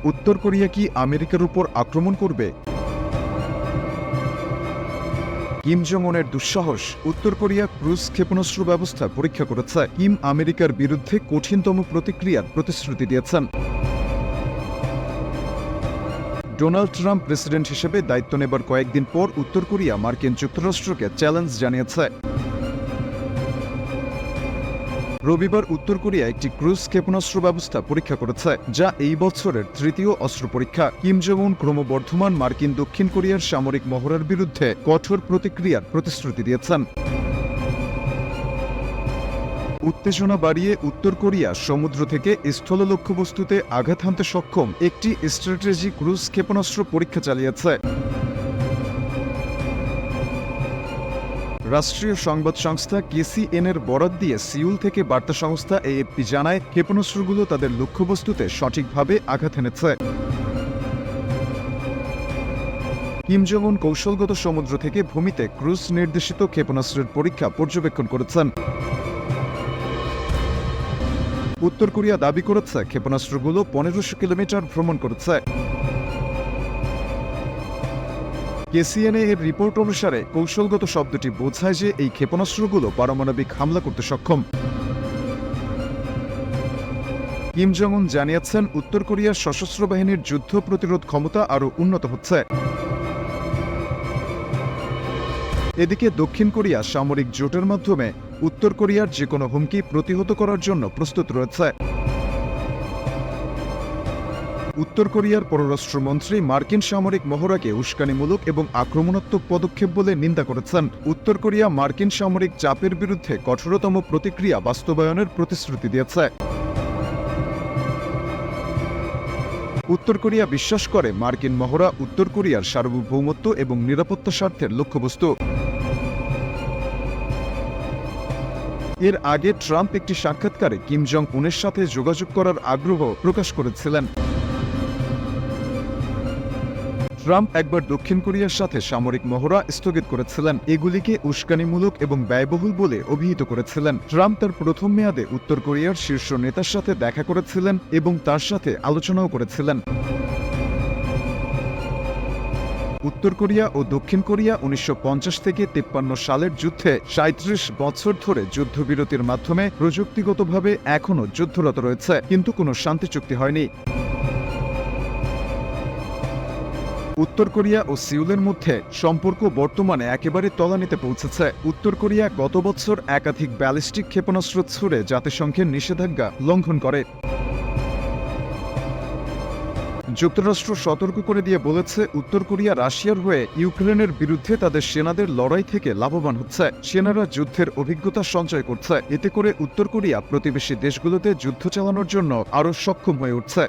উত্তর কোরিয়া কি আমেরিকার উপর আক্রমণ করবে? কিম জং উনের দুঃসাহস, উত্তর কোরিয়া ক্রুজ ক্ষেপণাস্ত্র ব্যবস্থা পরীক্ষা করেছে। কিম আমেরিকার বিরুদ্ধে কঠিনতম প্রতিক্রিয়ার প্রতিশ্রুতি দিয়েছেন। ডোনাল্ড ট্রাম্প প্রেসিডেন্ট হিসেবে দায়িত্ব নেবার কয়েকদিন পর উত্তর কোরিয়া মার্কিন যুক্তরাষ্ট্রকে চ্যালেঞ্জ জানিয়েছে। রবিবার উত্তর কোরিয়া একটি ক্রুজ ক্ষেপণাস্ত্র ব্যবস্থা পরীক্ষা করেছে, যা এই বছরের তৃতীয় অস্ত্র পরীক্ষা। কিম জং উন ক্রমবর্ধমান মার্কিন দক্ষিণ কোরিয়ার সামরিক মহড়ার বিরুদ্ধে কঠোর প্রতিক্রিয়ার প্রতিশ্রুতি দিয়েছেন। উত্তেজনা বাড়িয়ে উত্তর কোরিয়া সমুদ্র থেকে স্থল লক্ষ্যবস্তুতে আঘাত হানতে সক্ষম একটি স্ট্র্যাটেজি ক্রুজ ক্ষেপণাস্ত্র পরীক্ষা চালিয়েছে। রাষ্ট্রীয় সংবাদ সংস্থা KCNA-এর বরাত দিয়ে সিউল থেকে বার্তা সংস্থা AFP জানায়, ক্ষেপণাস্ত্রগুলো তাদের লক্ষ্যবস্তুতে সঠিকভাবে আঘাত এনেছে। কিম জং উন কৌশলগত সমুদ্র থেকে ভূমিতে ক্রুজ নির্দেশিত ক্ষেপণাস্ত্রের পরীক্ষা পর্যবেক্ষণ করেছেন। উত্তর কোরিয়া দাবি করেছে ক্ষেপণাস্ত্রগুলো 1500 কিলোমিটার ভ্রমণ করেছে। KCNA-এর রিপোর্ট অনুসারে কৌশলগত শব্দটি বোঝায় যে এই ক্ষেপণাস্ত্রগুলো পারমাণবিক হামলা করতে সক্ষম। কিম জং উন জানিয়েছেন, উত্তর কোরিয়ার সশস্ত্র বাহিনীর যুদ্ধ প্রতিরোধ ক্ষমতা আরও উন্নত হচ্ছে। এদিকে দক্ষিণ কোরিয়া সামরিক জোটের মাধ্যমে উত্তর কোরিয়ার যে কোনো হুমকি প্রতিহত করার জন্য প্রস্তুত রয়েছে। উত্তর কোরিয়ার পররাষ্ট্রমন্ত্রী মার্কিন সামরিক মহড়াকে উস্কানিমূলক এবং আক্রমণাত্মক পদক্ষেপ বলে নিন্দা করেছেন। উত্তর কোরিয়া মার্কিন সামরিক চাপের বিরুদ্ধে কঠোরতম প্রতিক্রিয়া বাস্তবায়নের প্রতিশ্রুতি দিয়েছে। উত্তর কোরিয়া বিশ্বাস করে মার্কিন মহড়া উত্তর কোরিয়ার সার্বভৌমত্ব এবং নিরাপত্তা স্বার্থের লক্ষ্যবস্তু। এর আগে ট্রাম্প একটি সাক্ষাৎকারে কিম জং উনের সাথে যোগাযোগ করার আগ্রহ প্রকাশ করেছিলেন। ট্রাম্প একবার দক্ষিণ কোরিয়ার সাথে সামরিক মহড়া স্থগিত করেছিলেন, এগুলিকে উস্কানিমূলক এবং ব্যয়বহুল বলে অভিহিত করেছিলেন। ট্রাম্প তার প্রথম মেয়াদে উত্তর কোরিয়ার শীর্ষ নেতার সাথে দেখা করেছিলেন এবং তার সাথে আলোচনাও করেছিলেন। উত্তর কোরিয়া ও দক্ষিণ কোরিয়া 1950 থেকে 53 সালের যুদ্ধে 37 বছর ধরে যুদ্ধবিরতির মাধ্যমে প্রযুক্তিগতভাবে এখনও যুদ্ধরত রয়েছে, কিন্তু কোনো শান্তি চুক্তি হয়নি। উত্তর কোরিয়া ও সিউলের মধ্যে সম্পর্ক বর্তমানে একেবারে তলানিতে পৌঁছেছে। উত্তর কোরিয়া গত বছর একাধিক ব্যালিস্টিক ক্ষেপণাস্ত্র ছুড়ে জাতিসংঘের নিষেধাজ্ঞা লঙ্ঘন করে। যুক্তরাষ্ট্র সতর্ক করে দিয়ে বলেছে, উত্তর কোরিয়া রাশিয়ার হয়ে ইউক্রেনের বিরুদ্ধে তাদের সেনাদের লড়াই থেকে লাভবান হচ্ছে। সেনারা যুদ্ধের অভিজ্ঞতা সঞ্চয় করছে, এতে করে উত্তর কোরিয়া প্রতিবেশী দেশগুলোতে যুদ্ধ চালানোর জন্য আরও সক্ষম হয়ে উঠছে।